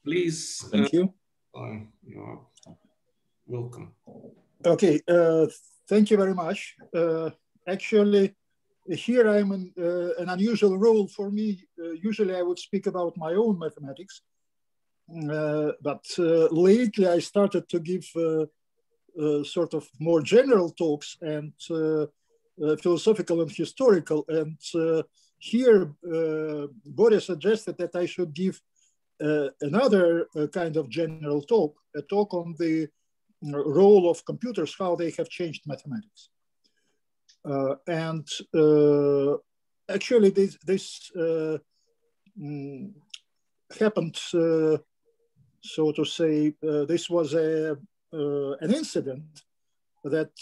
Please. Thank you. You're welcome. Okay, thank you very much. Actually, here I'm in an unusual role for me. Usually I would speak about my own mathematics, but lately I started to give sort of more general talks and philosophical and historical. And here Boris suggested that I should give another kind of general talk, a talk on the role of computers, how they have changed mathematics. Actually, this happened, so to say, this was an incident that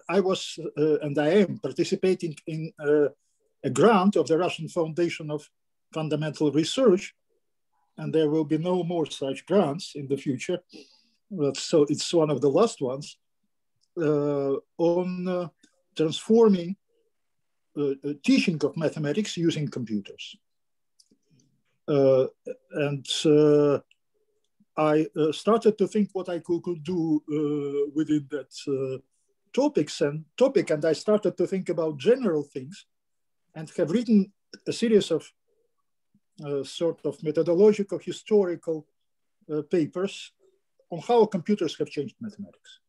I was and I am participating in a grant of the Russian Foundation of Fundamental Research, and there will be no more such grants in the future. So it's one of the last ones on transforming teaching of mathematics using computers. I started to think what I could do within that topic, and I started to think about general things, and have written a series of sort of methodological, historical papers on how computers have changed mathematics.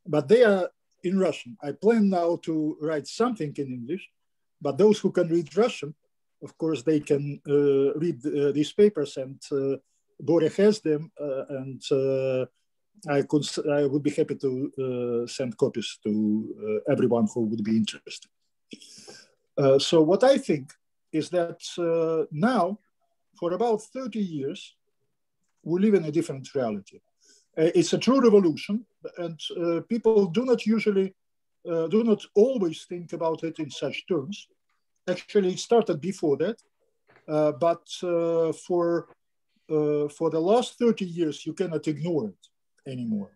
But they are in Russian. I plan now to write something in English, but those who can read Russian, of course, they can read these papers, and Bore has them, and I would be happy to send copies to everyone who would be interested. So what I think is that now, for about 30 years, we live in a different reality. It's a true revolution, and people do not always think about it in such terms. Actually, it started before that, but for the last 30 years, you cannot ignore it anymore.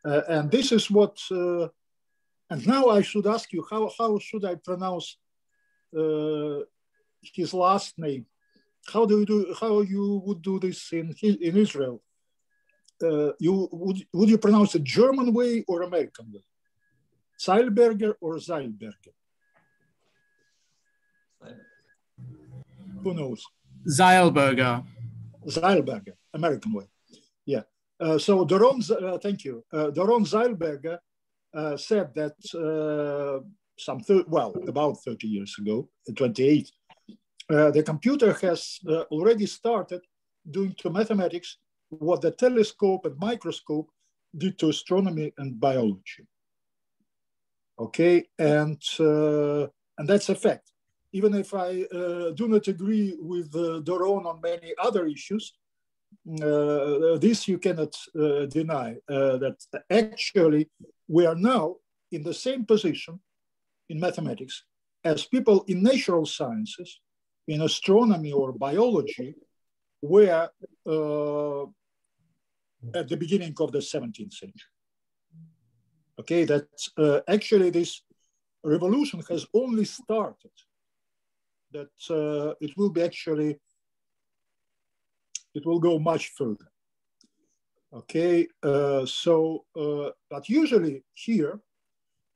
And this is what, and now I should ask you, how should I pronounce his last name? How you would do this in Israel? Would you pronounce it German way or American way? Zeilberger or Zeilberger? Who knows? Zeilberger. Zeilberger, American way. Yeah. So Doron, thank you. Doron Zeilberger said that about 30 years ago, 28, the computer has already started doing to mathematics what the telescope and microscope did to astronomy and biology. Okay, and that's a fact. Even if I do not agree with Doron on many other issues, this you cannot deny, that actually we are now in the same position in mathematics as people in natural sciences, in astronomy or biology, were at the beginning of the 17th century. Okay, that actually this revolution has only started, that it will be actually, it will go much further. Okay, but usually here,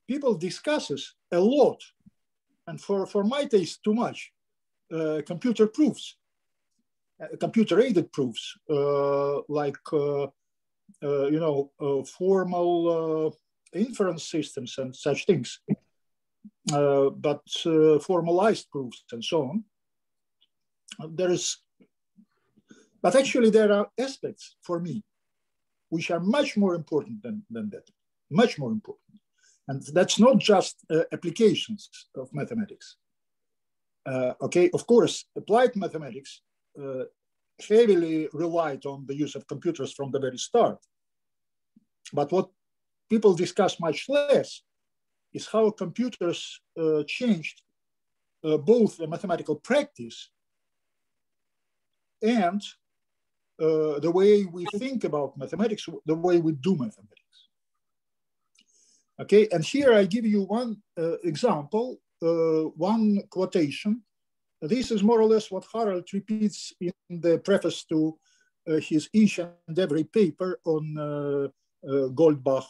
people discusses a lot, and for my taste, too much, computer proofs, computer-aided proofs, like, formal inference systems and such things, but formalized proofs and so on. But actually there are aspects for me which are much more important than that, much more important. And that's not just applications of mathematics. Okay, of course, applied mathematics heavily relied on the use of computers from the very start. But what people discuss much less is how computers changed both the mathematical practice and the way we think about mathematics, the way we do mathematics. Okay, and here I give you one example, one quotation. This is more or less what Harald repeats in the preface to his each and every paper on Goldbach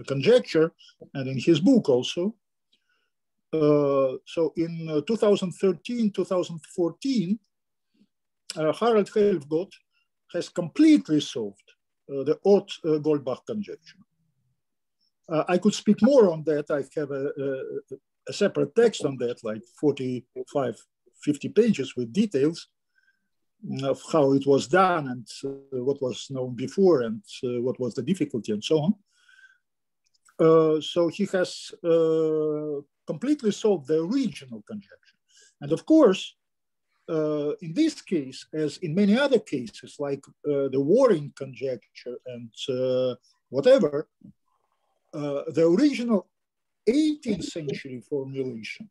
conjecture, and in his book also. So in 2013, 2014, Harald Helfgott has completely solved the odd Goldbach conjecture. I could speak more on that. I have a separate text on that, like 45, 50 pages with details of how it was done and what was known before and what was the difficulty and so on. So he has completely solved the original conjecture. And of course, in this case, as in many other cases, like the Waring conjecture and whatever, the original 18th century formulation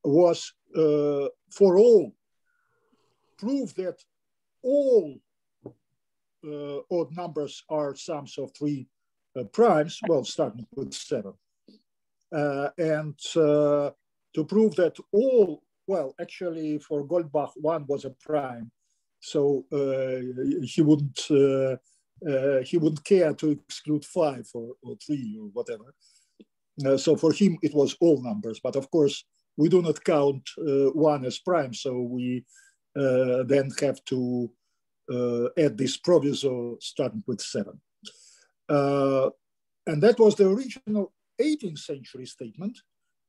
was for all proof that all odd numbers are sums of three primes, well, starting with 7. And to prove that all, well, actually for Goldbach, 1 was a prime, so he wouldn't care to exclude 5 or 3 or whatever. So for him, it was all numbers. But of course, we do not count 1 as prime, so we then have to add this proviso starting with 7. And that was the original 18th century statement.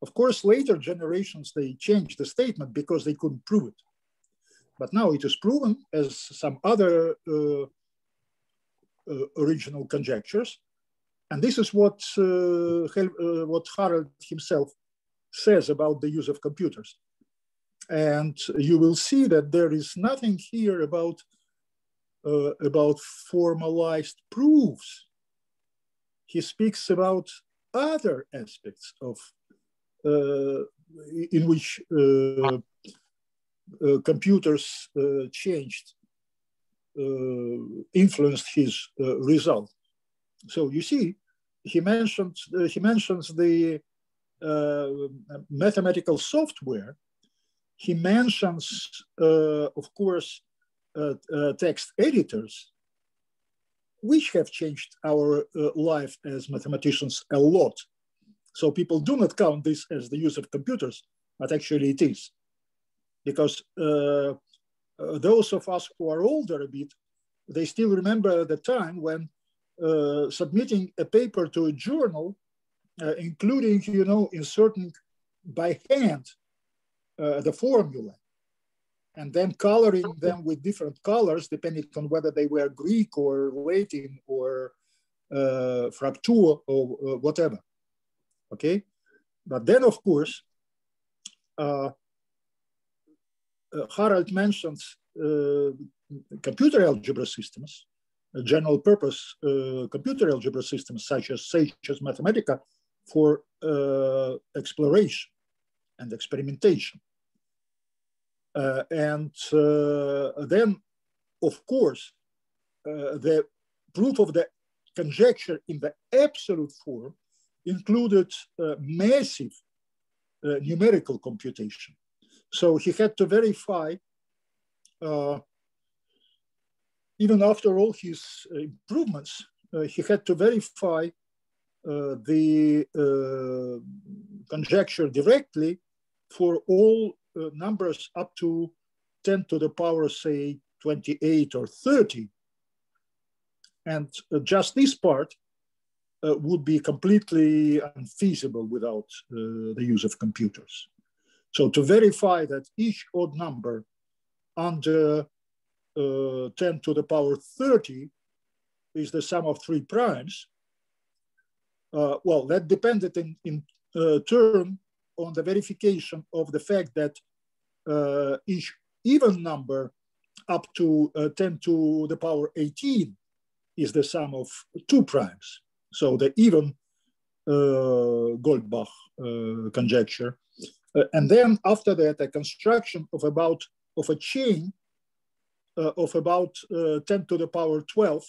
Of course, later generations, they changed the statement because they couldn't prove it. But now it is proven, as some other original conjectures. And this is what Harald himself says about the use of computers. And you will see that there is nothing here about formalized proofs. He speaks about other aspects of in which computers changed, influenced his result. So you see, he mentions the mathematical software. He mentions, of course, text editors, which have changed our life as mathematicians a lot. So people do not count this as the use of computers, but actually it is. Because those of us who are older a bit, they still remember the time when submitting a paper to a journal, including, inserting by hand the formula, and then coloring them with different colors, depending on whether they were Greek or Latin or Fraktur or whatever. Okay, but then of course, Harald mentions computer algebra systems, general purpose computer algebra systems such as Sage's Mathematica for exploration and experimentation. And then, of course, the proof of the conjecture in the absolute form included massive numerical computation. So he had to verify, even after all his improvements, he had to verify the conjecture directly for all numbers up to 10 to the power, say, 28 or 30. And just this part would be completely unfeasible without the use of computers. So to verify that each odd number under 10 to the power 30 is the sum of 3 primes, well, that depended in turn on the verification of the fact that each even number up to 10 to the power 18 is the sum of 2 primes. So the even Goldbach conjecture. And then after that, a construction of a chain of about 10 to the power 12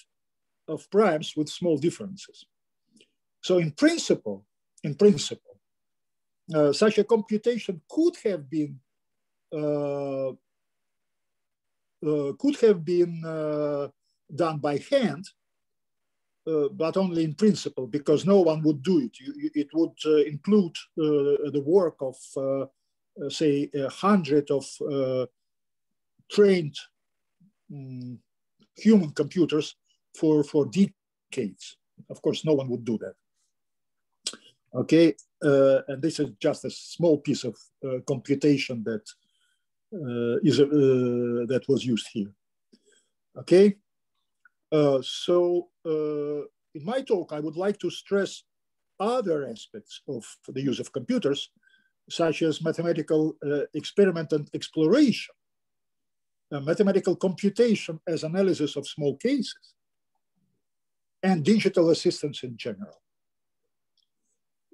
of primes with small differences. So in principle, such a computation could have been could have been done by hand, but only in principle, because no one would do it. It would include the work of, say, 100 of trained human computers for decades. Of course, no one would do that. Okay, and this is just a small piece of computation that that was used here. Okay, so in my talk, I would like to stress other aspects of the use of computers, such as mathematical experiment and exploration, mathematical computation as analysis of small cases, and digital assistance in general.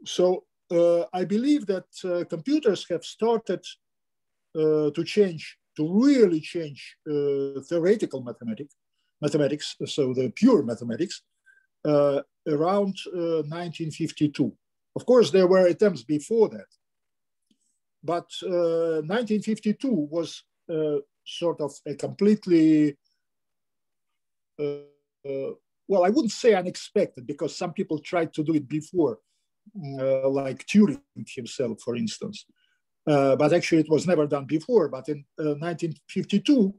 So I believe that computers have started to really change theoretical mathematics, so the pure mathematics, around 1952. Of course, there were attempts before that, but 1952 was sort of a completely, well, I wouldn't say unexpected, because some people tried to do it before, like Turing himself, for instance. But actually it was never done before. But in 1952,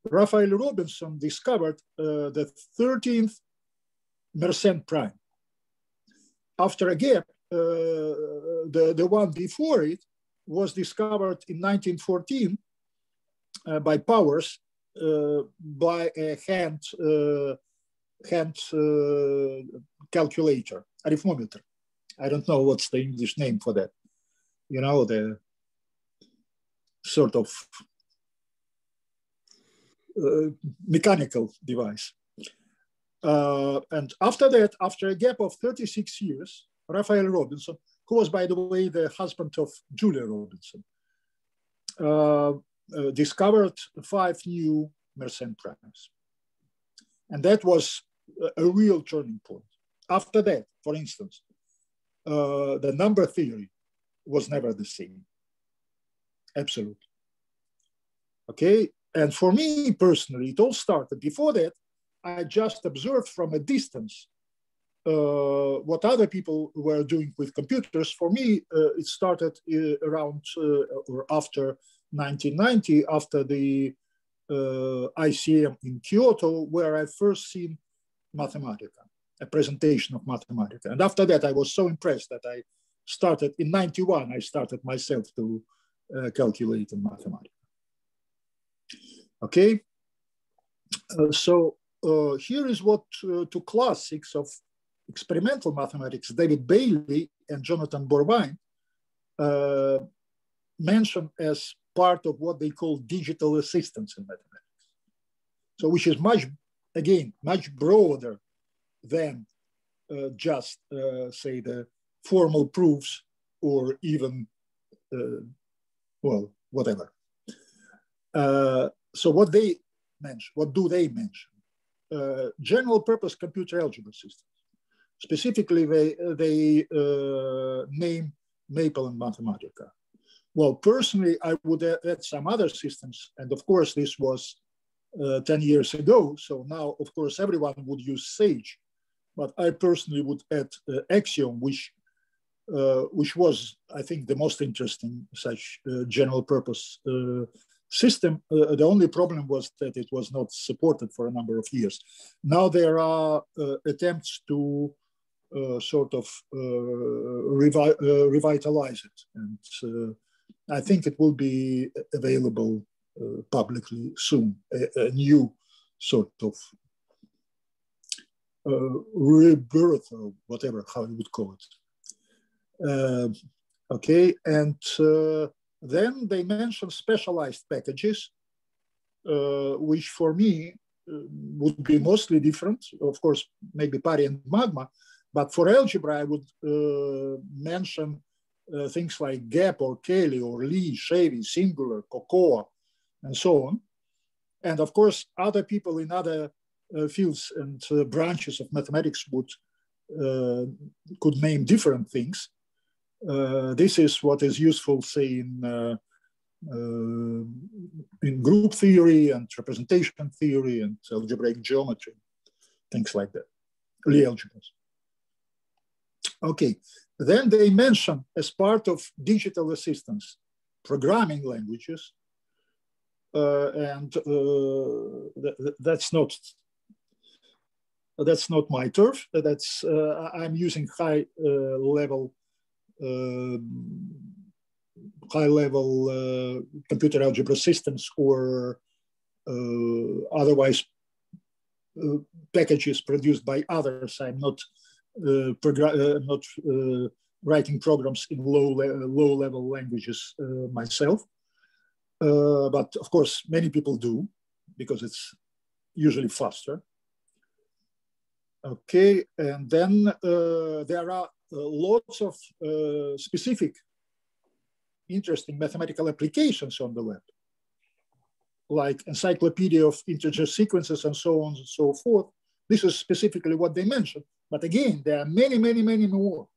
Raphael Robinson discovered the 13th Mersenne prime. After a gap, the one before it was discovered in 1914 by Powers by a hand calculator, arithmometer. I don't know what's the English name for that. You know, the sort of mechanical device. And after that, after a gap of 36 years, Raphael Robinson, who was, by the way, the husband of Julia Robinson, discovered 5 new Mersenne primes. And that was a real turning point. After that, for instance, the number theory was never the same. Absolutely. Okay. And for me personally, it all started. Before that, I just observed from a distance what other people were doing with computers. For me, it started around or after 1990, after the ICM in Kyoto, where I first seen Mathematica, a presentation of Mathematica. And after that, I was so impressed that I started, in 91, I started myself to calculate in Mathematica. Okay, so here is what two classics of experimental mathematics, David Bailey and Jonathan Borwein, mentioned as part of what they call digital assistance in mathematics. So which is much, again, much broader than just, say, the formal proofs or even, well, whatever. So what they mention, what do they mention? General purpose computer algebra systems. Specifically, they name Maple and Mathematica. Well, personally, I would add some other systems. And of course, this was 10 years ago. So now, of course, everyone would use Sage. But I personally would add Axiom, which was, I think, the most interesting such general purpose system. The only problem was that it was not supported for a number of years. Now there are attempts to sort of revitalize it. And I think it will be available publicly soon, a new sort of rebirth or whatever, how you would call it. Okay, and then they mention specialized packages, which for me would be mostly different. Of course, maybe Pari and Magma, but for algebra, I would mention things like Gap or Cayley or Lee, Shavy, Singular, Cocoa, and so on. And of course, other people in other fields and branches of mathematics would could name different things. This is what is useful, say, in in group theory and representation theory and algebraic geometry, things like that, Lie algebras. Okay, then they mention as part of digital assistance, programming languages, and that's not my turf. That's I'm using high level computer algebra systems or otherwise packages produced by others. I'm not writing programs in low level languages myself. But of course, many people do because it's usually faster. Okay, and then there are lots of specific interesting mathematical applications on the web, like encyclopedia of integer sequences and so on and so forth. This is specifically what they mentioned. But again, there are many more.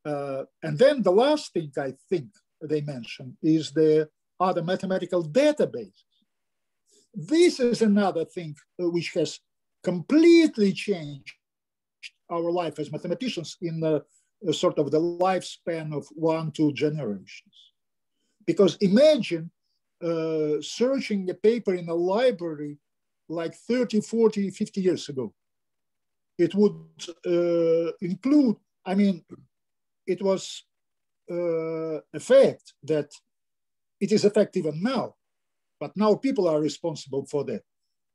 And then the last thing I think they mentioned is the other mathematical databases. This is another thing which has completely changed our life as mathematicians in sort of the lifespan of 1-2 generations. Because imagine searching a paper in a library like 30, 40, 50 years ago. It would include, I mean, it was a fact that it is effective even now, but now people are responsible for that.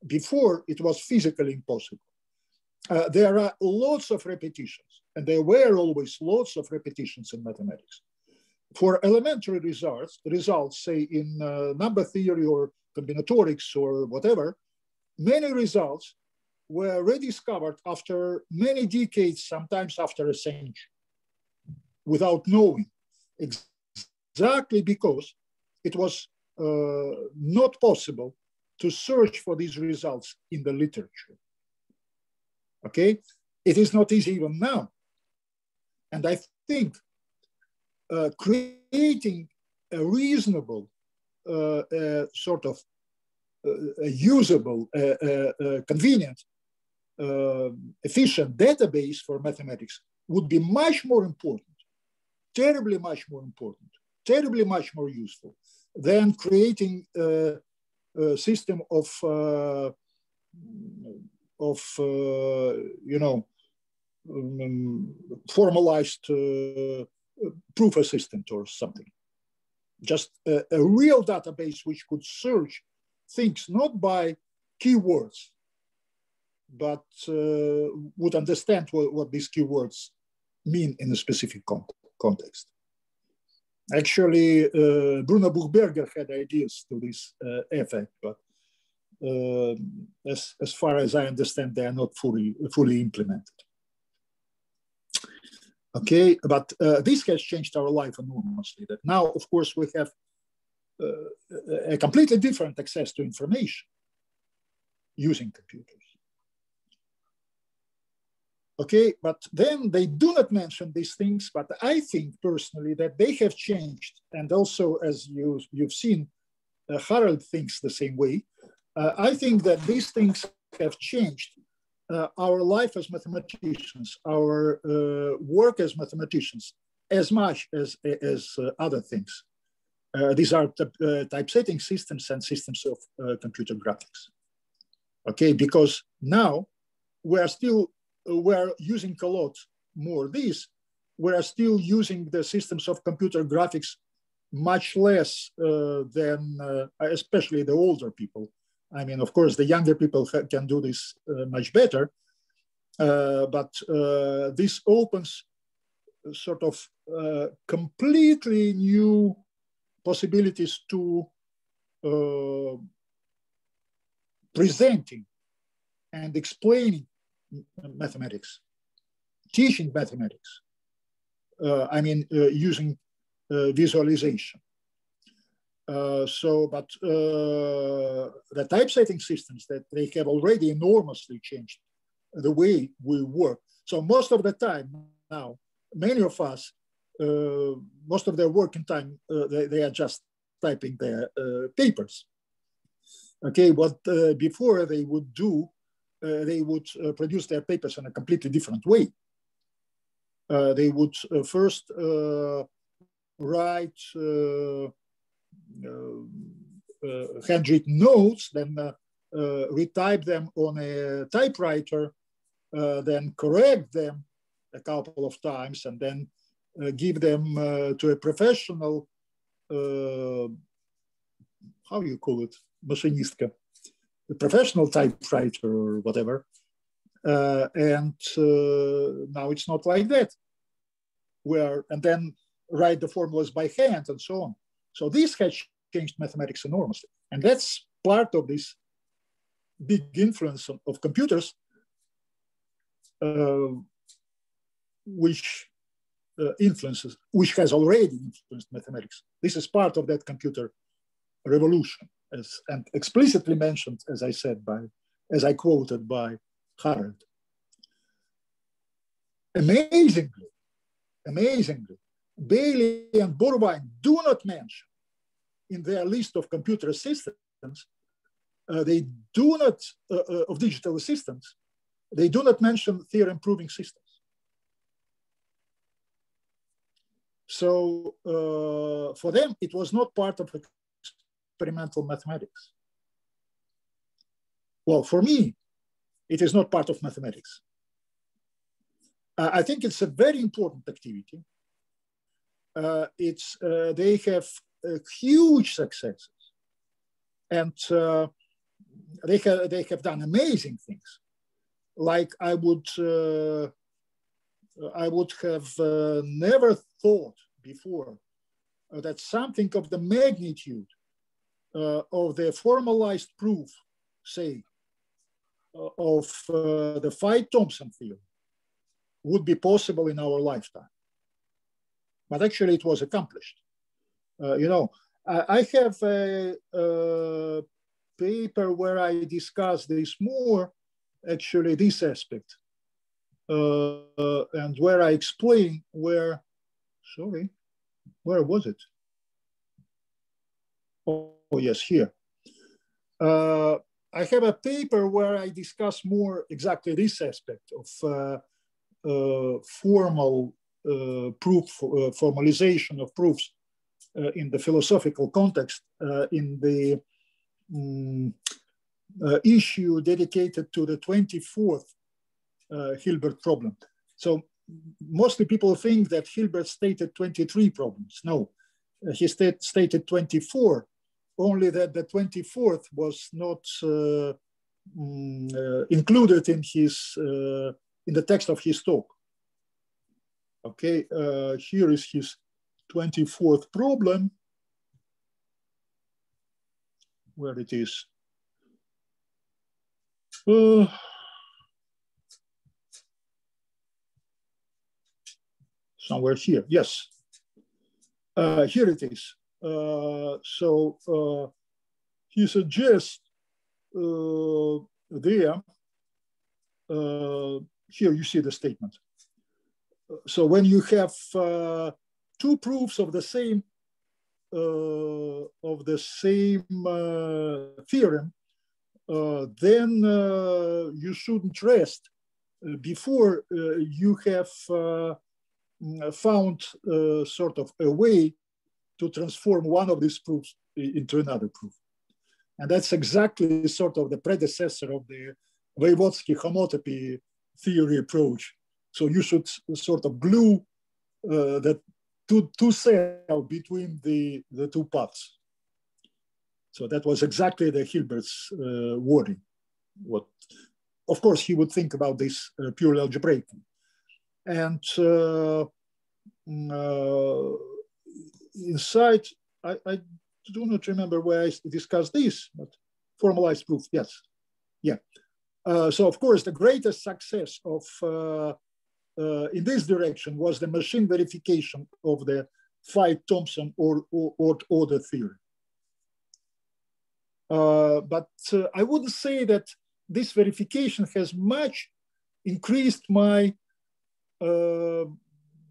Before, it was physically impossible. There are lots of repetitions, and there were always lots of repetitions in mathematics. For elementary results, say in number theory or combinatorics or whatever, many results were rediscovered after many decades, sometimes after a century, without knowing, exactly because it was not possible to search for these results in the literature. Okay, it is not easy even now. And I think creating a reasonable, sort of a usable, convenient, efficient database for mathematics would be much more important, terribly much more important, terribly much more useful than creating a system of formalized proof assistant or something. Just a real database which could search things not by keywords, but would understand what these keywords mean in a specific context. Actually, Bruno Buchberger had ideas to this effect, but as far as I understand, they are not fully implemented. Okay, but this has changed our life enormously. That now, of course, we have a completely different access to information using computers. Okay, but then they do not mention these things, but I think personally that they have changed. And also, as you've seen, Harald thinks the same way. I think that these things have changed our life as mathematicians, our work as mathematicians, as much as other things. These are typesetting systems and systems of computer graphics. Okay, because now we're using a lot more these. We're still using the systems of computer graphics much less than, especially the older people. I mean, of course, the younger people can do this much better, but this opens sort of completely new possibilities to presenting and explaining mathematics, teaching mathematics. I mean, using visualization. But the typesetting systems that they have already enormously changed the way we work. So most of the time now, many of us most of their working time, they are just typing their papers. Okay, what before they would do, they would produce their papers in a completely different way. They would first write handwritten notes, then retype them on a typewriter, then correct them a couple of times, and then give them to a professional, how you call it, maschinistka, a professional typewriter or whatever. And now it's not like that, and then write the formulas by hand and so on. So this has changed mathematics enormously. And that's part of this big influence of computers, which has already influenced mathematics. This is part of that computer revolution, and explicitly mentioned, as I said, as I quoted by Harold. Amazingly, Bailey and Borwein do not mention in their list of computer assistants, they do not, of digital assistants, they do not mention theorem proving systems. So for them, it was not part of experimental mathematics. Well, for me, it is not part of mathematics. I think it's a very important activity. They have huge successes, and they have done amazing things. Like I would have never thought before that something of the magnitude of the formalized proof, say, of the Phi-Thompson theorem would be possible in our lifetime. But actually it was accomplished. I have a paper where I discuss this more, actually this aspect, and where I explain where was it? Oh yes, here. I have a paper where I discuss more exactly this aspect of formal formalization of proofs in the philosophical context in the issue dedicated to the 24th Hilbert problem. So mostly people think that Hilbert stated 23 problems. No, he stated 24, only that the 24th was not included in the text of his talk. Okay, here is his 24th problem, where it is. Somewhere here, yes. Here it is. So he suggests there, here you see the statement. So when you have two proofs of the same theorem, then you shouldn't rest before you have found sort of a way to transform one of these proofs into another proof. And that's exactly sort of the predecessor of the Voevodsky homotopy theory approach. So you should sort of glue the two cells between the two paths. So that was exactly the Hilbert's wording. Of course, he would think about this purely algebraically. And inside, I do not remember where I discussed this, but formalized proof, yes. Yeah. So of course, the greatest success of in this direction was the machine verification of the Phi-Thompson or order theory. But I wouldn't say that this verification has much increased my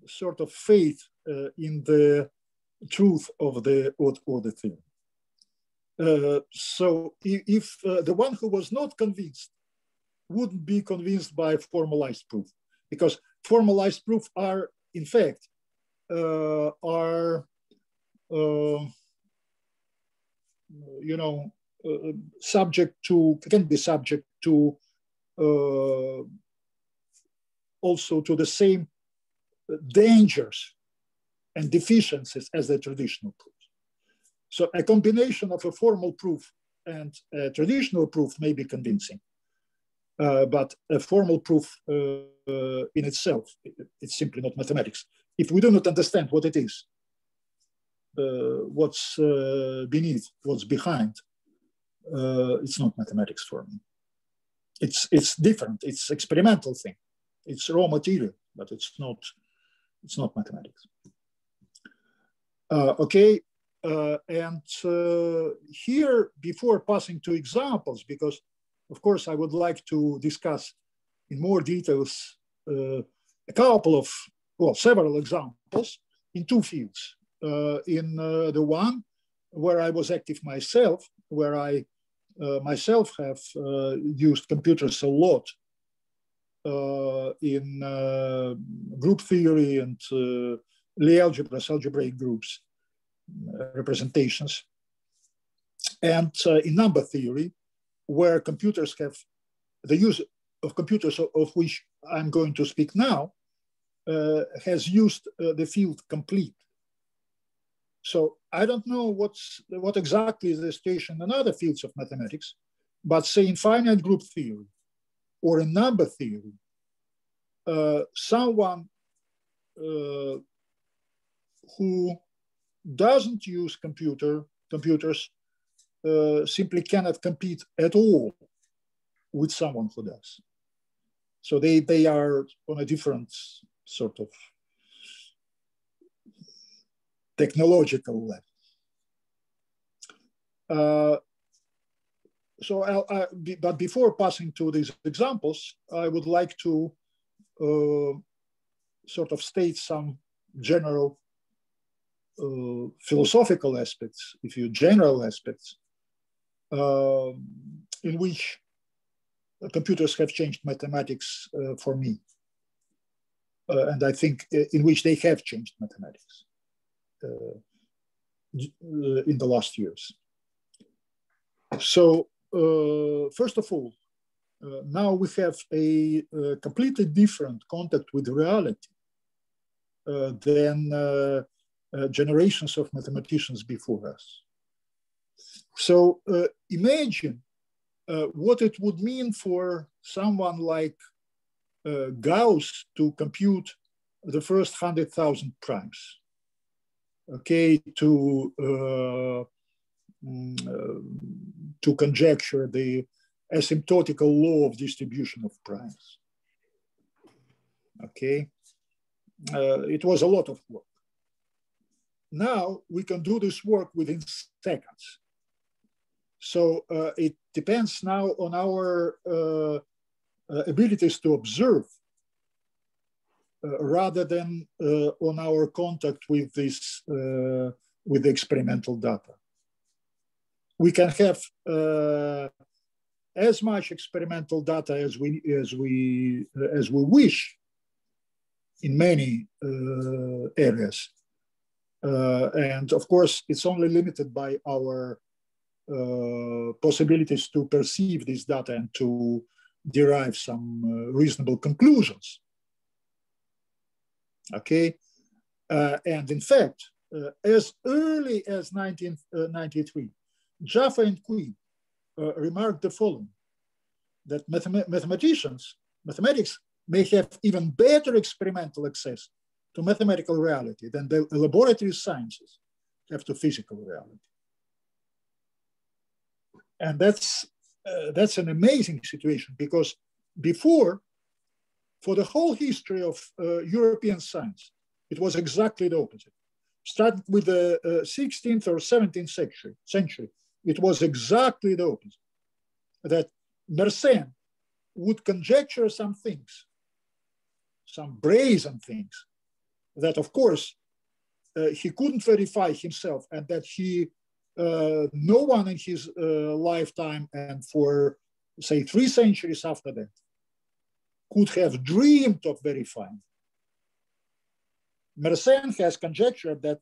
sort of faith in the truth of the theory. So if the one who was not convinced wouldn't be convinced by formalized proof, because formalized proof are, in fact, subject to, can be subject to also to the same dangers and deficiencies as the traditional proof. So a combination of a formal proof and a traditional proof may be convincing, but a formal proof in itself, it's simply not mathematics. If we do not understand what it is, what's beneath, what's behind, it's not mathematics for me. It's different. It's experimental thing. It's raw material, but it's not mathematics. Okay, and here, before passing to examples, because of course I would like to discuss in more details a couple of, well, several examples in two fields. In the one where I was active myself, where I myself have used computers a lot in group theory and Lie algebras, algebraic groups, representations, and in number theory, where computers have the use of computers of which I'm going to speak now, has used the field complete. So I don't know what exactly is the situation in other fields of mathematics, but say in finite group theory or in number theory, someone who doesn't use computers simply cannot compete at all with someone who does. So they are on a different sort of technological level. But before passing to these examples, I would like to sort of state some general philosophical aspects, if you general aspects, in which computers have changed mathematics for me. And I think in which they have changed mathematics in the last years. So first of all, now we have a completely different contact with reality than generations of mathematicians before us. So imagine what it would mean for someone like Gauss to compute the first 100,000 primes, okay, to conjecture the asymptotical law of distribution of primes. Okay, it was a lot of work. Now we can do this work within seconds. So it depends now on our abilities to observe rather than on our contact with this with the experimental data. We can have as much experimental data as we wish in many areas, and of course it's only limited by our possibilities to perceive this data and to derive some reasonable conclusions. Okay, and in fact, as early as 1993, Jaffa and Quinn remarked the following, that mathematics may have even better experimental access to mathematical reality than the laboratory sciences have to physical reality. And that's an amazing situation, because before, for the whole history of European science, it was exactly the opposite. Starting with the 16th or 17th century, it was exactly the opposite. That Mersenne would conjecture some things, some brazen things, that of course he couldn't verify himself, and that no one in his lifetime and for, say, 3 centuries after that could have dreamed of verifying. Mersenne has conjectured that,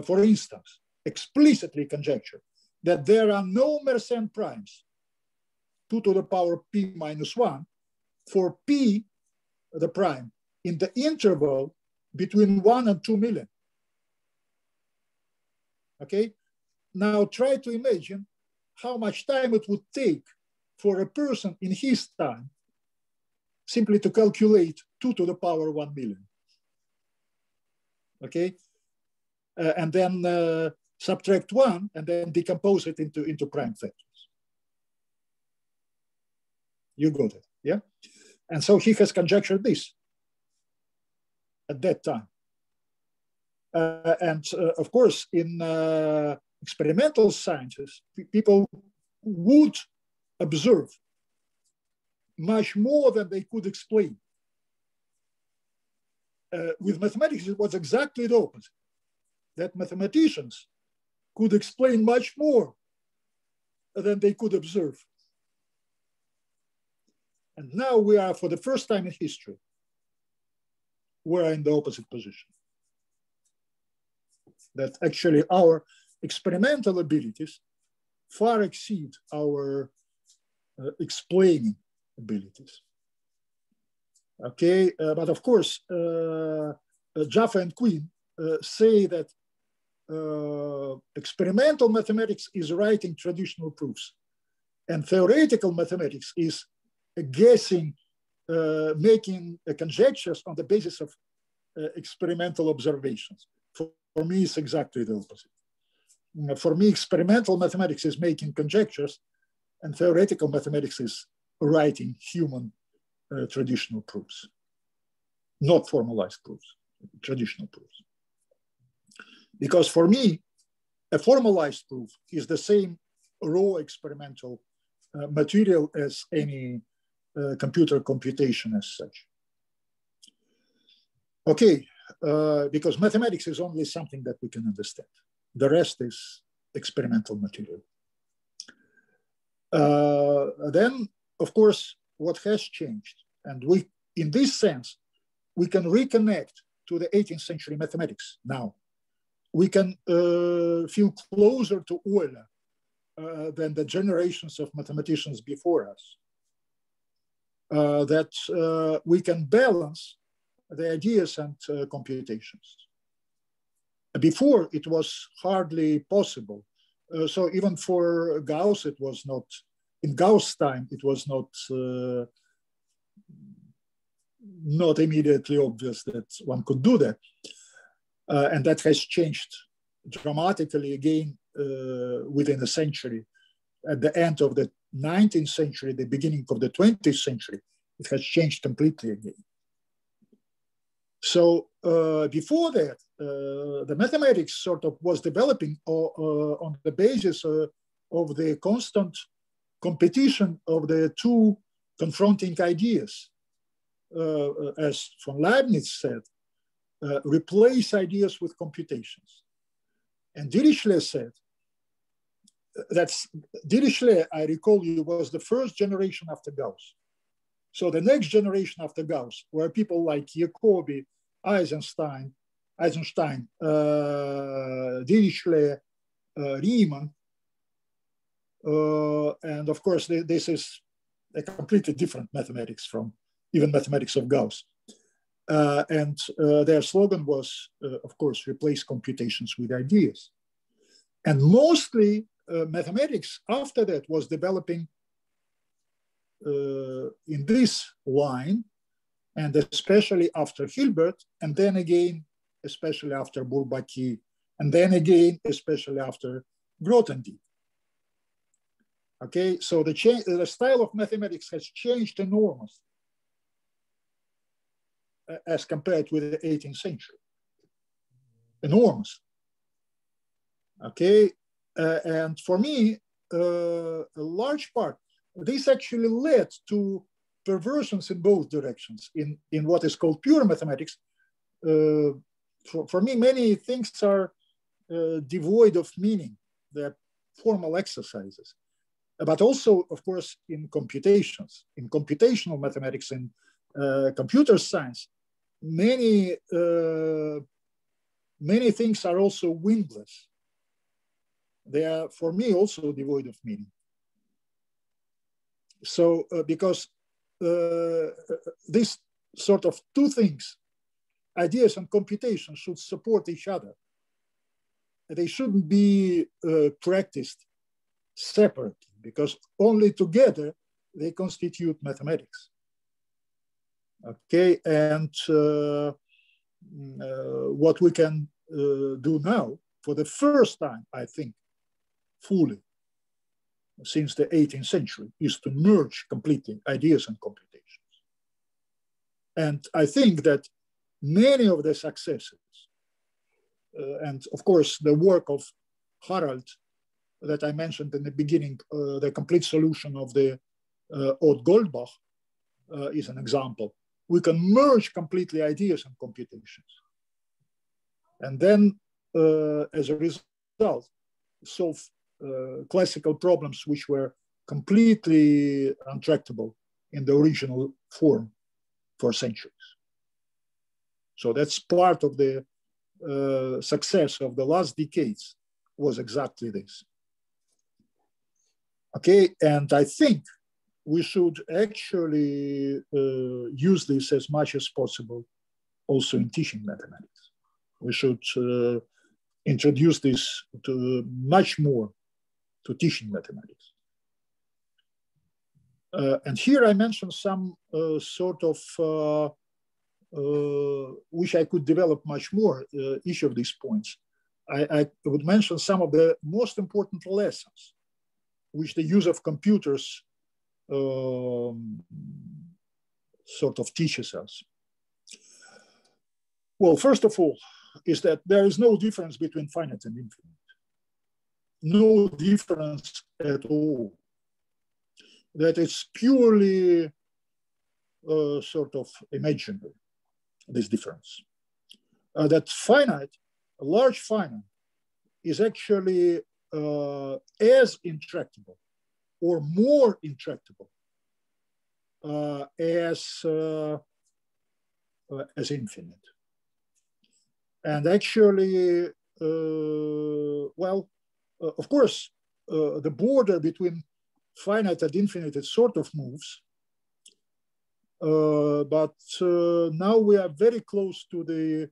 for instance, explicitly conjectured that there are no Mersenne primes 2 to the power p minus 1 for p, the prime, in the interval between 1 and 2 million. Okay? Now try to imagine how much time it would take for a person in his time simply to calculate 2 to the power 1 million. Okay? And then subtract 1 and then decompose it into prime factors. You got it, yeah? And so he has conjectured this at that time. Of course, in experimental sciences, people would observe much more than they could explain. With mathematics, it was exactly the opposite, that mathematicians could explain much more than they could observe. And now we are, for the first time in history, we are in the opposite position. That actually our experimental abilities far exceed our explaining abilities. Okay, but of course, Jaffe and Quinn say that experimental mathematics is writing traditional proofs, and theoretical mathematics is guessing, making conjectures on the basis of experimental observations. For me, it's exactly the opposite. For me, experimental mathematics is making conjectures, and theoretical mathematics is writing human traditional proofs, not formalized proofs, traditional proofs. Because for me, a formalized proof is the same raw experimental material as any computer computation as such. Okay, because mathematics is only something that we can understand. The rest is experimental material. Then, of course, what has changed, and in this sense, we can reconnect to the 18th century mathematics now. We can feel closer to Euler than the generations of mathematicians before us. That we can balance the ideas and computations. Before, it was hardly possible. So even for Gauss, it was not, in Gauss' time, it was not immediately obvious that one could do that. And that has changed dramatically again within a century. At the end of the 19th century, the beginning of the 20th century, it has changed completely again. So before that, the mathematics sort of was developing on the basis of the constant competition of the two confronting ideas. As von Leibniz said, replace ideas with computations. And Dirichlet said, Dirichlet, I recall you, was the first generation after Gauss. So the next generation after Gauss were people like Jacobi, Eisenstein, Dirichlet, Riemann. And of course, this is a completely different mathematics from even mathematics of Gauss. And their slogan was, of course, replace computations with ideas. And mostly mathematics after that was developing in this line, and especially after Hilbert, and then again, especially after Bourbaki, and then again, especially after Grothendieck. Okay, so the style of mathematics has changed enormously as compared with the 18th century. Enormous. Okay, and for me, a large part, this actually led to perversions in both directions. In what is called pure mathematics, for me, many things are devoid of meaning. They're formal exercises. But also, of course, in computations, in computational mathematics and computer science, many things are also windless. They are, for me, also devoid of meaning. So, because this sort of two things, ideas and computation, should support each other. They shouldn't be practiced separately, because only together they constitute mathematics. Okay, and what we can do now, for the first time, I think, fully, since the 18th century, is to merge completely ideas and computations. And I think that many of the successes, and of course the work of Harald that I mentioned in the beginning, the complete solution of the Odd Goldbach is an example. We can merge completely ideas and computations. And then as a result, solve classical problems which were completely untractable in the original form for centuries. So that's part of the success of the last decades, was exactly this. Okay, and I think we should actually use this as much as possible also in teaching mathematics. We should introduce this to much more to teaching mathematics. And here I mentioned some sort of, which I could develop much more, each of these points. I would mention some of the most important lessons which the use of computers sort of teaches us. Well, first of all, is that there is no difference between finite and infinite. No difference at all. That it's purely sort of imaginary, this difference. That finite, a large finite, is actually as intractable or more intractable as infinite. And actually, well, of course, the border between finite and infinite, it sort of moves. But now we are very close to the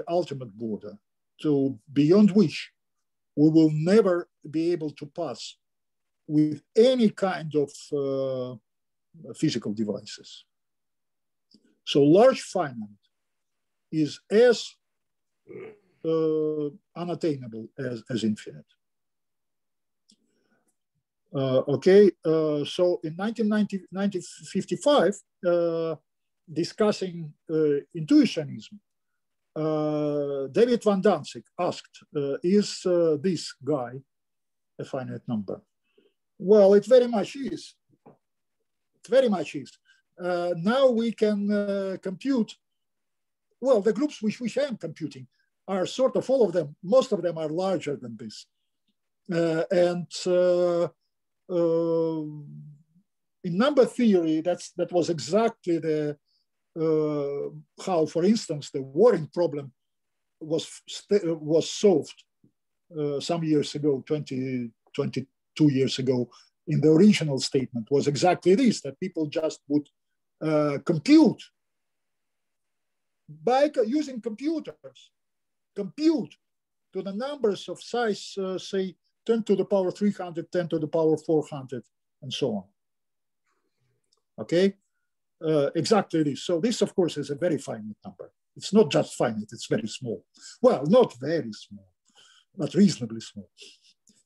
ultimate border, to beyond which we will never be able to pass with any kind of physical devices. So large finite is as unattainable as infinite. Okay, so in 1955, discussing intuitionism, David van Danzig asked, is this guy a finite number? Well, it very much is. It very much is. Now we can compute, well, the groups which I am computing are sort of all of them, most of them are larger than this. In number theory, that was exactly the how, for instance, the Waring problem was solved some years ago, 22 years ago. In the original statement was exactly this, that people just would compute by using computers, compute to the numbers of size, say, 10 to the power 300, 10 to the power 400, and so on. Okay, exactly this. So this, of course, is a very finite number. It's not just finite, it's very small. Well, not very small, but reasonably small.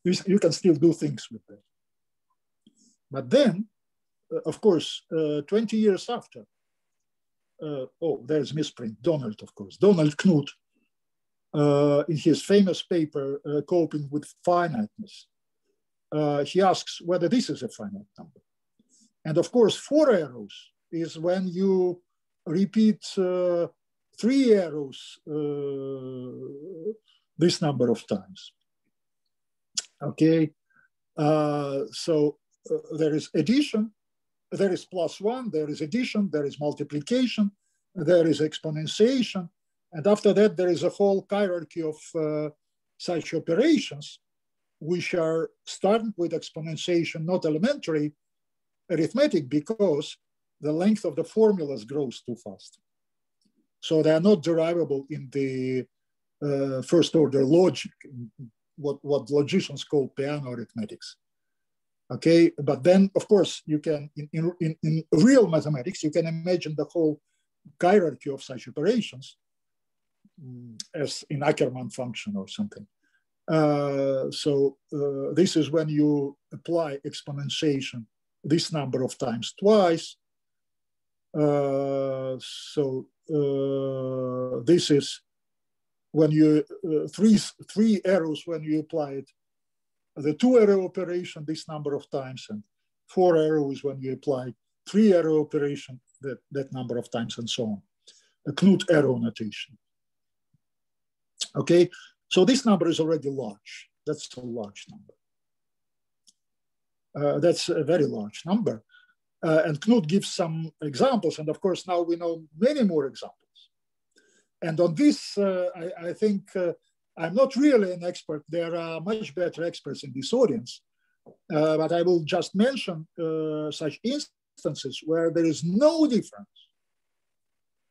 You can still do things with that. But then, of course, 20 years after, oh, there's misprint, Donald, of course. Donald Knuth, in his famous paper, Coping with Finiteness, he asks whether this is a finite number. And of course, 4 arrows is when you repeat 3 arrows this number of times. Okay, so there is addition, there is +1, there is addition, there is multiplication, there is exponentiation, and after that there is a whole hierarchy of such operations which are starting with exponentiation, not elementary arithmetic, because the length of the formulas grows too fast. So they are not derivable in the first order logic, what logicians call piano arithmetics. Okay, but then of course you can, in real mathematics, you can imagine the whole hierarchy of such operations as in Ackermann function or something. This is when you apply exponentiation this number of times twice. This is when you, three arrows when you apply it, the 2 arrow operation this number of times, and 4 arrows when you apply 3 arrow operation that number of times, and so on. A Knut arrow notation. Okay, so this number is already large. That's a large number. That's a very large number. And Knut gives some examples, and of course now we know many more examples. And on this, I think I'm not really an expert. There are much better experts in this audience, but I will just mention such instances where there is no difference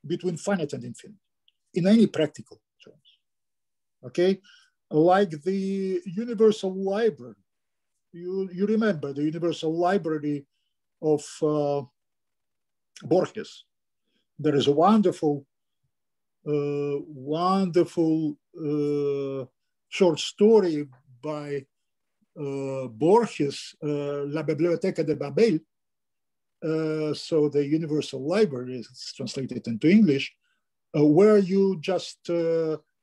between finite and infinite in any practical terms. Okay, like the universal library. You remember the universal library of Borges. There is a wonderful short story by Borges, La Biblioteca de Babel. So the universal library is translated into English, where you just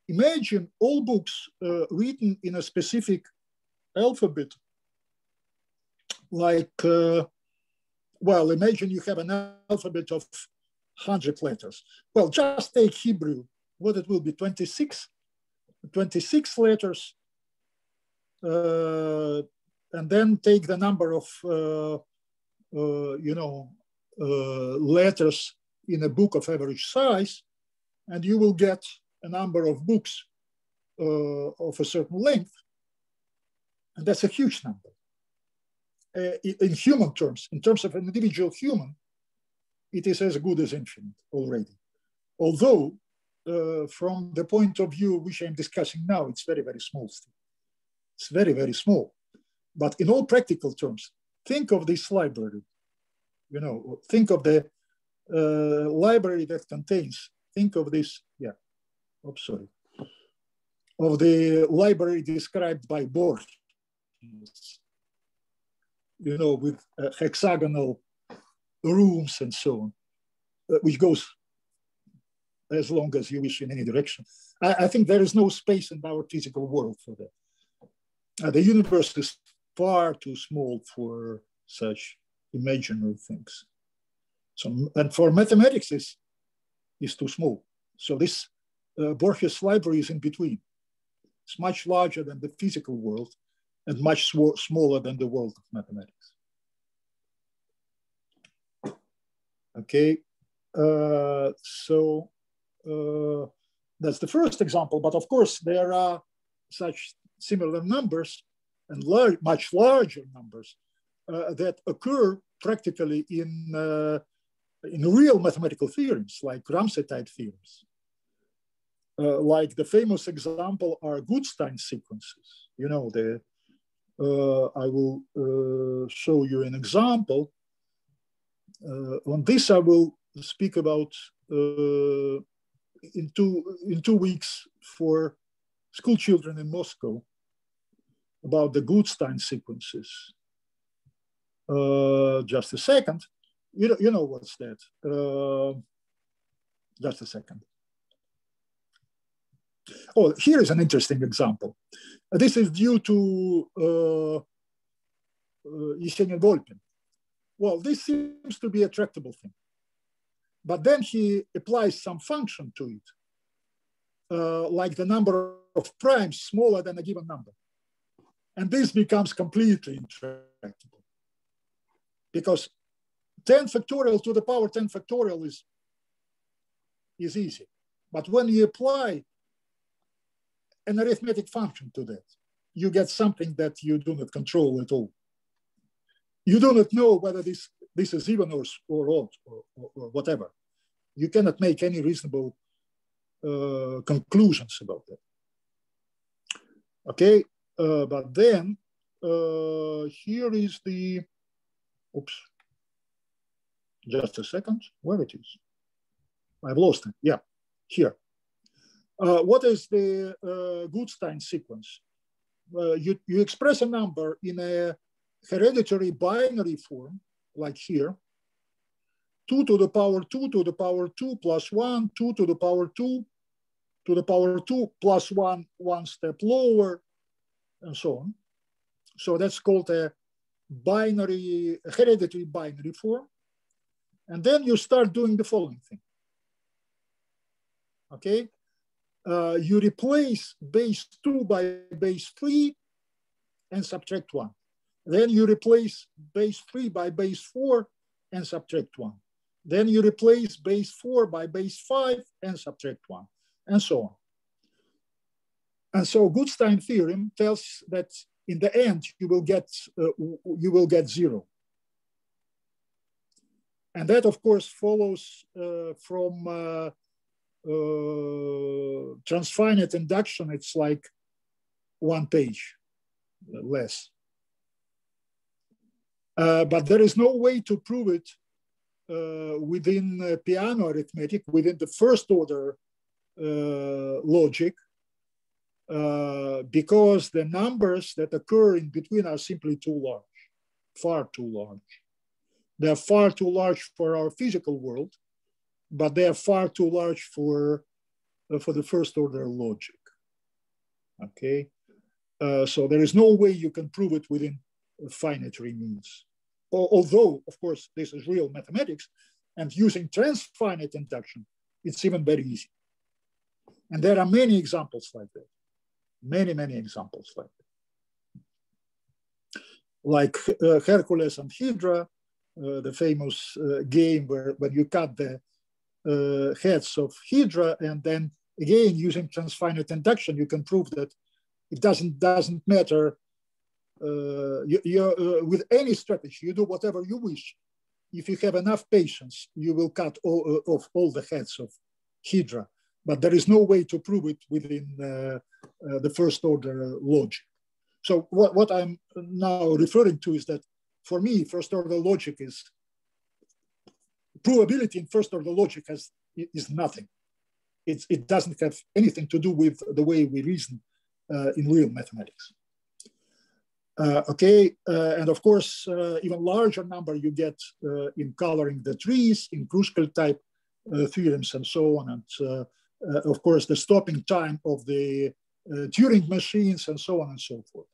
imagine all books written in a specific alphabet. Like, well, imagine you have an alphabet of 100 letters. Well, just take Hebrew, what it will be, 26 letters, and then take the number of, letters in a book of average size, and you will get a number of books of a certain length. And that's a huge number. In human terms, in terms of an individual human, it is as good as infinite already. Although, from the point of view which I'm discussing now, it's very, very small still. It's very, very small. But in all practical terms, think of this library. Think of the library that contains, think of this, of the library described by Borges, with hexagonal rooms and so on, which goes as long as you wish in any direction. I think there is no space in our physical world for that. The universe is far too small for such imaginary things. So, and for mathematics is too small. So this Borges library is in between. It's much larger than the physical world and much smaller than the world of mathematics. Okay, that's the first example, but of course there are such similar numbers and much larger numbers that occur practically in real mathematical theorems, like Ramsey-type theorems. Like the famous example are Goodstein sequences. I will show you an example. On this, I will speak about in two weeks for school children in Moscow about the Goodstein sequences. Just a second. You know what's that? Just a second. Oh, here is an interesting example. This is due to Yesenin Volpin. Well, this seems to be a tractable thing. but then he applies some function to it, like the number of primes smaller than a given number. And this becomes completely intractable, because 10 factorial to the power 10 factorial is easy. But when you apply an arithmetic function to that, you get something that you do not control at all. You do not know whether this is even or odd or whatever. You cannot make any reasonable conclusions about that. Okay, but then here is the, oops, just a second, where it is? I've lost it, yeah, here. What is the Goodstein sequence? You express a number in a hereditary binary form, like here, 2 to the power 2 to the power 2 plus 1, 2 to the power 2 to the power 2 plus 1, one step lower, and so on. So that's called a binary, hereditary binary form. And then you start doing the following thing. Okay, you replace base 2 by base 3 and subtract 1. Then you replace base 3 by base 4 and subtract 1. Then you replace base 4 by base 5 and subtract 1, and so on. And so Goodstein theorem tells that in the end you will get 0. And that, of course, follows from transfinite induction. It's like 1 page less. But there is no way to prove it within piano arithmetic, within the first order logic, because the numbers that occur in between are simply too large, far too large. They are far too large for our physical world, but they are far too large for the first order logic. Okay, so there is no way you can prove it within finitary means. Although, of course, this is real mathematics, and using transfinite induction, it's even very easy. And there are many examples like that. Many, many examples like that. Like Hercules and Hydra, the famous game where when you cut the heads of Hydra, and then again, using transfinite induction, you can prove that it doesn't matter. With any strategy, you do whatever you wish. If you have enough patience, you will cut off all the heads of Hydra. But there is no way to prove it within the first order logic. So what I'm now referring to is that for me, first order logic is probability in first order logic is nothing. It doesn't have anything to do with the way we reason in real mathematics. Okay, and of course, even larger number you get in coloring the trees, in Kruskal type theorems and so on. And of course, the stopping time of the Turing machines and so on and so forth.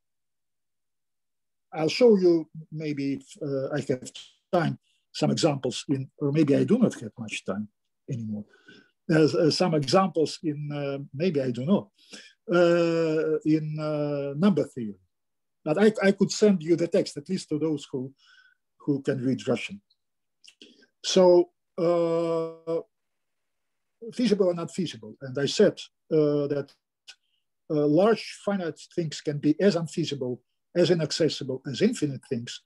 I'll show you, maybe if I have time, some examples in, or maybe I do not have much time anymore. There's some examples in, maybe I don't know, in number theory. But I could send you the text, at least to those who can read Russian. So feasible or not feasible. And I said that large finite things can be as unfeasible, as inaccessible as infinite things.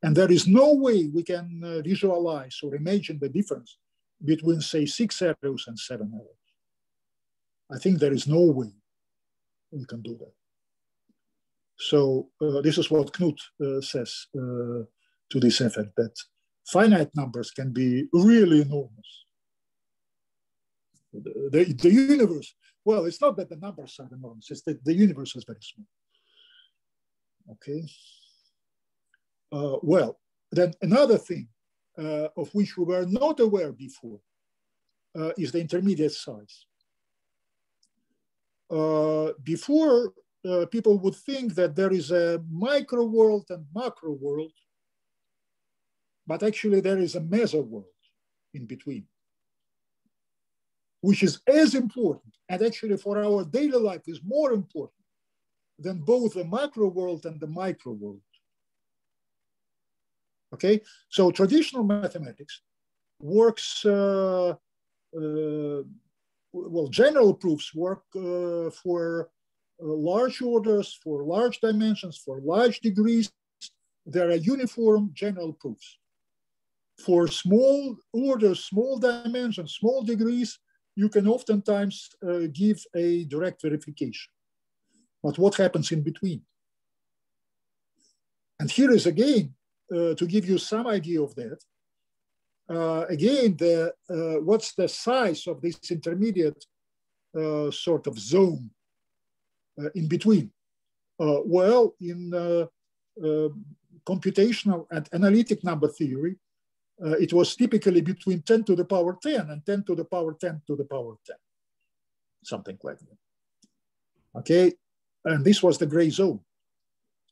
And there is no way we can visualize or imagine the difference between, say, 6 arrows and 7 arrows. I think there is no way we can do that. So this is what Knut says to this effect, that finite numbers can be really enormous. The universe, well, it's not that the numbers are enormous, it's that the universe is very small. Okay. Well, then another thing of which we were not aware before is the intermediate size. Before, people would think that there is a micro world and macro world, but actually there is a meso world in between. which is as important, and actually for our daily life is more important than both the macro world and the micro world. Okay, so traditional mathematics works, well, general proofs work for large orders, for large dimensions, for large degrees. There are uniform general proofs. For small orders, small dimensions, small degrees, you can oftentimes give a direct verification. But what happens in between? And here is again, to give you some idea of that, again, what's the size of this intermediate sort of zone in between? Well, in computational and analytic number theory, it was typically between 10 to the power 10 and 10 to the power 10 to the power 10, something like that. Okay, and this was the gray zone.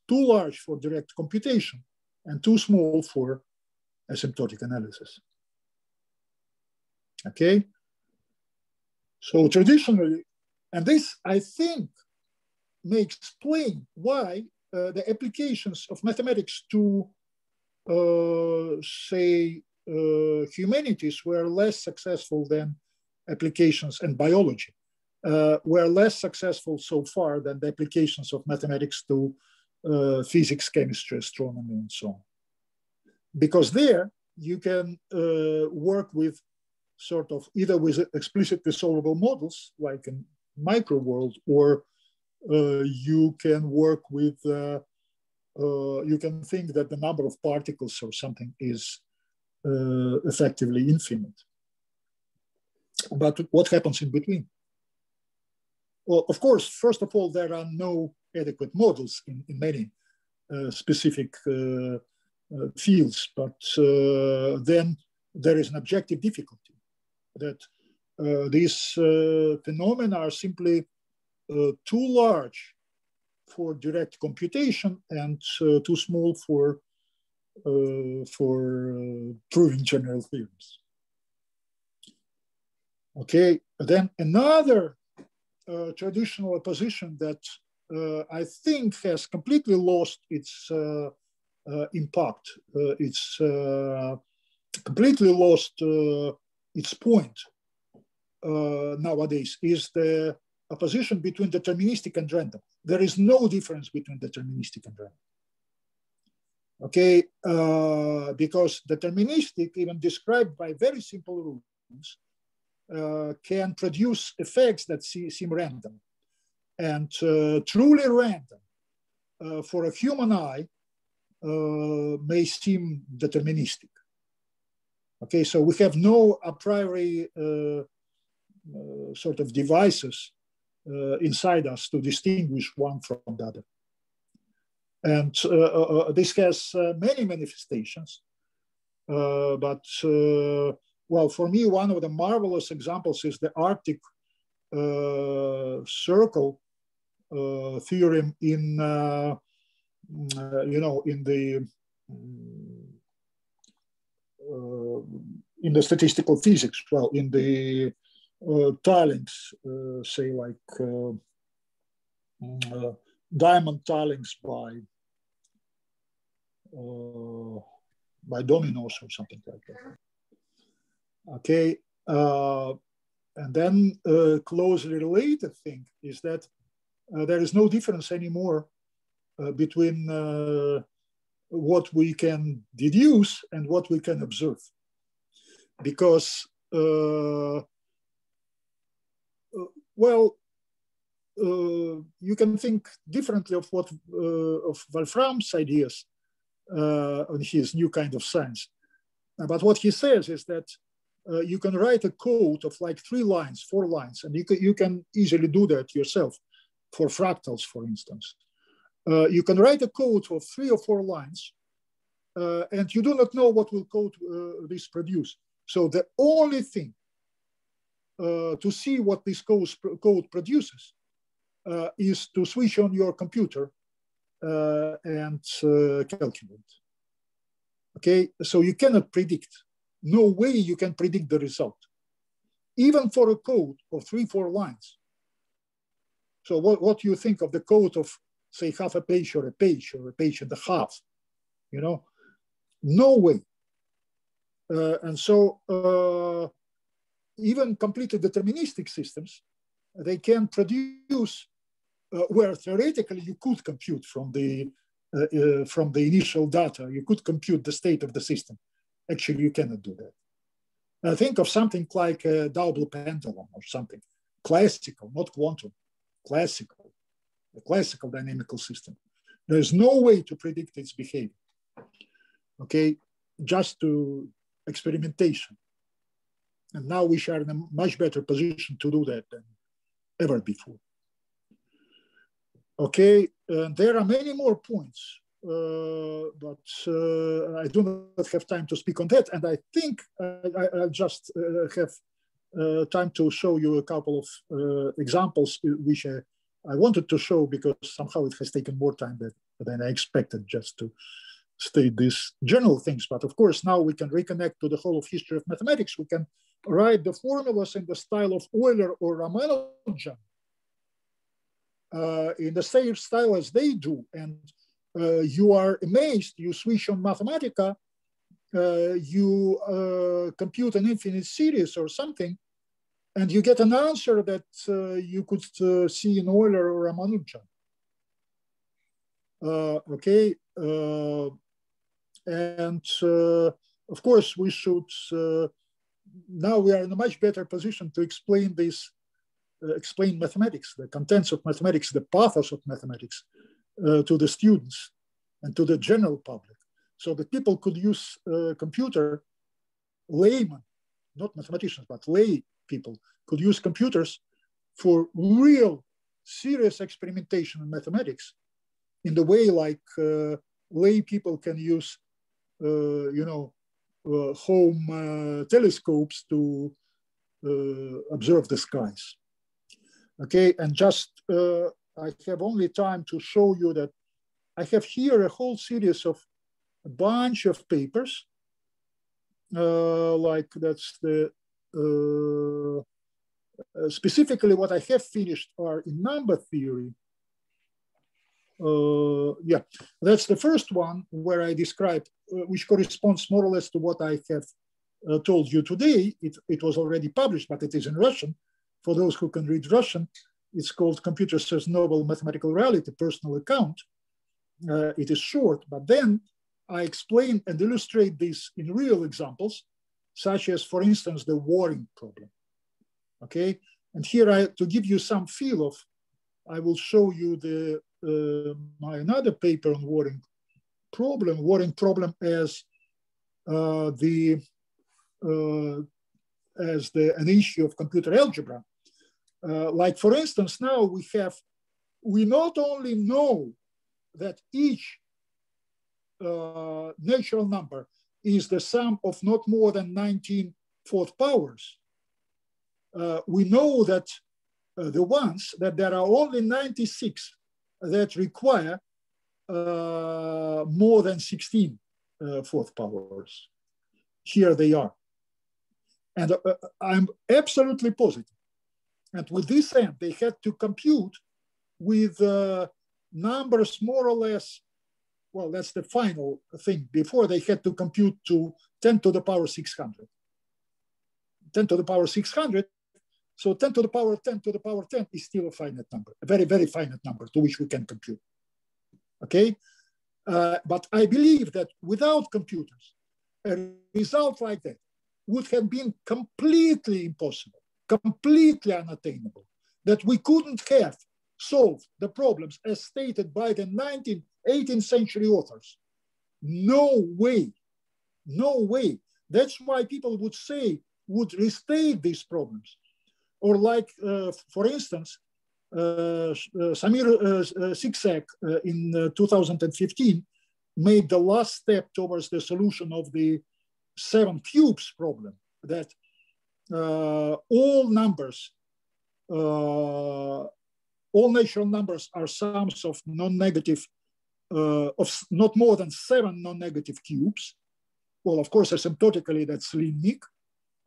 Too large for direct computation and too small for asymptotic analysis. Okay, so traditionally, and this I think may explain why the applications of mathematics to say humanities were less successful than applications, and biology were less successful so far than the applications of mathematics to physics, chemistry, astronomy, and so on. Because there you can work with sort of either with explicitly solvable models like in micro world, or you can work with, you can think that the number of particles or something is effectively infinite. But what happens in between? Well, of course, first of all, there are no adequate models in many specific fields, but then there is an objective difficulty that these phenomena are simply too large for direct computation and too small for proving general theorems. Okay, then another traditional opposition that I think has completely lost its impact, it's completely lost its point nowadays, is the opposition between deterministic and random. There is no difference between deterministic and random. Okay, because deterministic, even described by very simple rules, can produce effects that seem random. And truly random for a human eye may seem deterministic. Okay, so we have no a priori sort of devices inside us to distinguish one from the other. And this has many manifestations, but well, for me, one of the marvelous examples is the Arctic circle theorem in, you know, in the statistical physics. Well, in the tilings, say like diamond tilings by dominoes or something like that. Okay, and then closely related thing is that there is no difference anymore between what we can deduce and what we can observe, because well, you can think differently of what of Wolfram's ideas on his new kind of science, but what he says is that you can write a code of like 3 lines, 4 lines, and you can easily do that yourself for fractals, for instance. You can write a code of 3 or 4 lines, and you do not know what will code this produce. So the only thing to see what this code produces is to switch on your computer and calculate. Okay, so you cannot predict. No way you can predict the result. even for a code of 3-4 lines. So what do you think of the code of, say, half a page or a page and a half? You know, no way. And so even completely deterministic systems, they can produce where theoretically you could compute from the initial data, you could compute the state of the system. Actually, you cannot do that. Think of something like a double pendulum or something, classical, not quantum, classical, a classical dynamical system. There's no way to predict its behavior, okay, just to experimentation. And now we are in a much better position to do that than ever before. Okay, there are many more points, but I do not have time to speak on that. And I think I'll just have time to show you a couple of examples which I wanted to show because somehow it has taken more time than I expected just to state these general things. But of course, now we can reconnect to the whole of history of mathematics. We can write the formulas in the style of Euler or Ramanujan, in the same style as they do. And you are amazed, you switch on Mathematica, you compute an infinite series or something, and you get an answer that you could see in Euler or Ramanujan. Okay. And of course, we should, now we are in a much better position to explain this, explain mathematics, the contents of mathematics, the pathos of mathematics to the students and to the general public. So that people could use computer, laymen, not mathematicians, but lay people could use computers for real serious experimentation in mathematics in the way like lay people can use home telescopes to observe the skies. Okay, and just I have only time to show you that I have here a whole series of a bunch of papers, like that's the specifically what I have finished are in number theory. Yeah, that's the first one where I described, which corresponds more or less to what I have told you today. It was already published, but it is in Russian. For those who can read Russian, it's called Computers as Novel Mathematical Reality, Personal Account. It is short, but then I explain and illustrate this in real examples, such as, for instance, the Waring problem. Okay, and here to give you some feel of, I will show you the my another paper on Waring problem as an issue of computer algebra. Like for instance, now we not only know that each natural number is the sum of not more than 19 fourth powers. We know that there are only 96 that require more than 16 fourth powers. Here they are. And I'm absolutely positive. And with this end, they had to compute with numbers more or less, well, that's the final thing. Before they had to compute to 10 to the power 600. 10 to the power 600. So 10 to the power 10 to the power 10 is still a finite number, a very, very finite number to which we can compute. Okay? But I believe that without computers, a result like that would have been completely impossible, completely unattainable, that we couldn't have solved the problems as stated by the 19th, 18th century authors. No way, no way. That's why people would restate these problems. Or like, for instance, Samir Siksak in 2015 made the last step towards the solution of the 7 cubes problem, that all natural numbers are sums of non-negative, of not more than 7 non-negative cubes. Well, of course, asymptotically, that's Linic.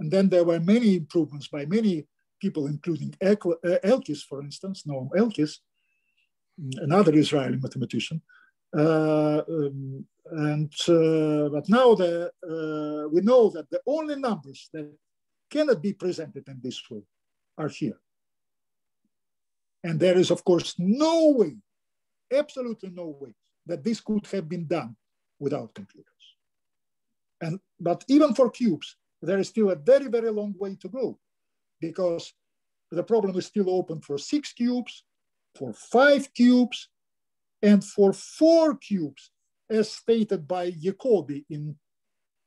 And then there were many improvements by many people, including Elkis, for instance, Noam Elkis, another Israeli mathematician. But now we know that the only numbers that cannot be presented in this way are here. And there is, of course, no way, absolutely no way, that this could have been done without computers. But even for cubes, there is still a very, very long way to go, because the problem is still open for 6 cubes, for 5 cubes, and for 4 cubes, as stated by Jacobi in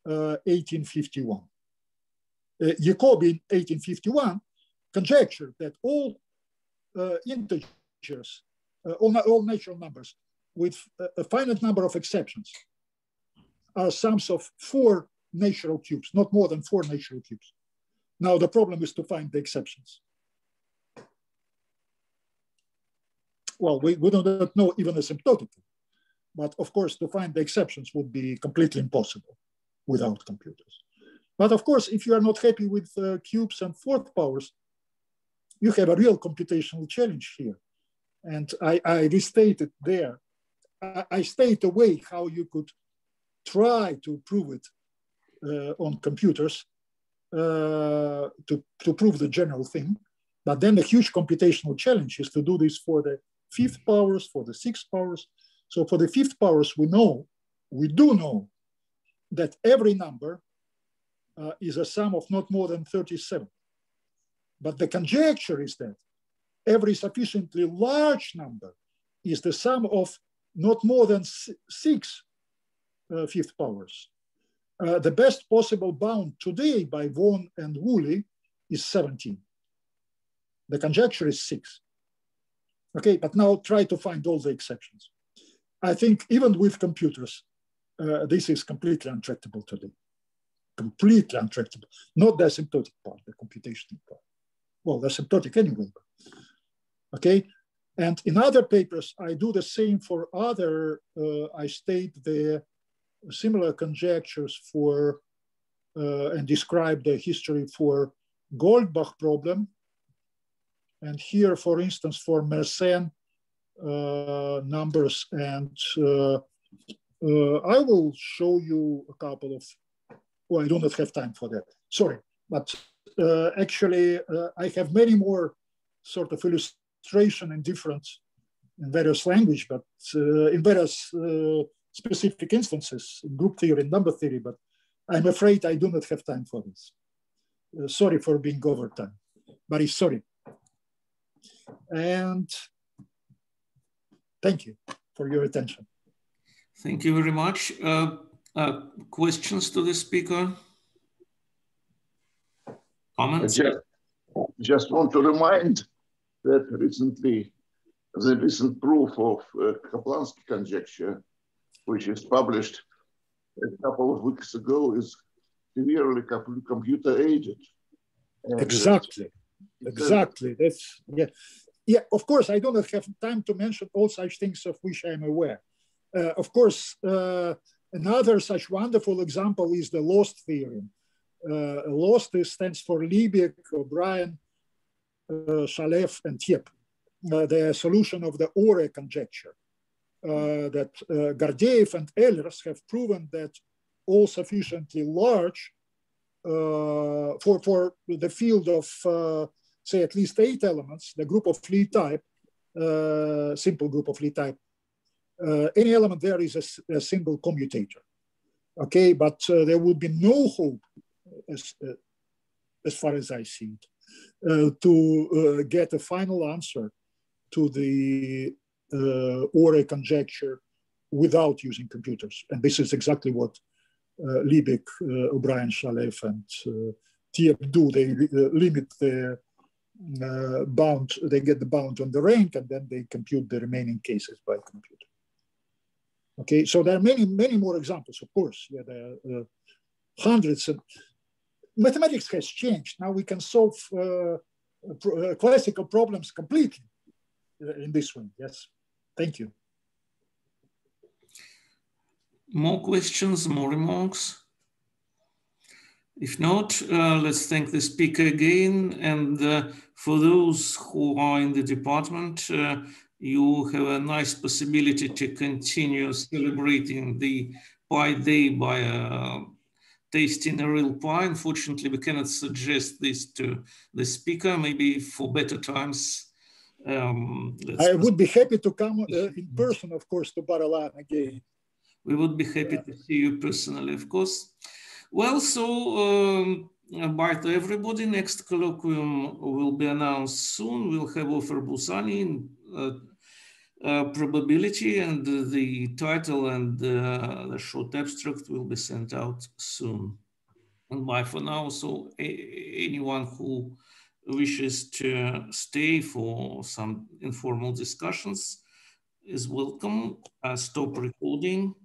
1851. Jacobi in 1851 conjectured that all integers, all natural numbers with a finite number of exceptions are sums of 4 natural cubes, not more than 4 natural cubes. Now the problem is to find the exceptions. Well, we do not know even asymptotically, but of course to find the exceptions would be completely impossible without computers. But of course, if you are not happy with cubes and 4th powers, you have a real computational challenge here. And I restated there, I state a way how you could try to prove it on computers to prove the general thing. But then the huge computational challenge is to do this for the 5th powers, for the 6th powers. So for the 5th powers, we do know that every number is a sum of not more than 37. But the conjecture is that every sufficiently large number is the sum of not more than 6 5th powers. The best possible bound today by Vaughan and Woolley is 17. The conjecture is 6. Okay, but now try to find all the exceptions. I think even with computers, this is completely untractable today. Completely untractable. Not the asymptotic part, the computational part. Well, the asymptotic anyway. Okay, and in other papers, I do the same for other, I state the similar conjectures for, and describe the history for Goldbach problem. And here, for instance, for Mersenne numbers, and I will show you a couple of, well, I do not have time for that, sorry. But actually, I have many more sort of illustration in various language, but in various specific instances, in group theory and number theory, but I'm afraid I do not have time for this. Sorry for being over time, but it's sorry. And thank you for your attention. Thank you very much. Questions to the speaker? Comments? I just want to remind that recently, the recent proof of Kaplansky conjecture, which is published a couple of weeks ago, is severely computer-aided. Exactly. Exactly. That's, yeah. Yeah, of course, I do not have time to mention all such things of which I'm aware. Of course, another such wonderful example is the lost theorem. Lost stands for Liebig, O'Brien, Shalev, and Tiepp. The solution of the Ore conjecture. That Gardiev and Ehlers have proven that all sufficiently large for the field of, say, at least 8 elements, the group of Lie type, simple group of Lie type, any element there is a single commutator. Okay, but there would be no hope, as far as I see it, to get a final answer to the Ore conjecture without using computers. And this is exactly what Liebig, O'Brien, Shalev, and Tiepp do. They limit the bound, they get the bound on the rank, and then they compute the remaining cases by computer. Okay, so there are many, many more examples, of course. Yeah, there are hundreds. And mathematics has changed. Now we can solve classical problems completely in this way. Yes, thank you. More questions, more remarks? If not, let's thank the speaker again. And for those who are in the department, you have a nice possibility to continue celebrating the Pi Day by tasting a real pie. Unfortunately, we cannot suggest this to the speaker, maybe for better times. I would be happy to come in person, of course, to Bar-Ilan again. We would be happy to see you personally, of course. Well, so bye to everybody. Next colloquium will be announced soon. We'll have Ofer Busani in probability, and the title and the short abstract will be sent out soon. And bye for now. So anyone who wishes to stay for some informal discussions is welcome. Stop recording.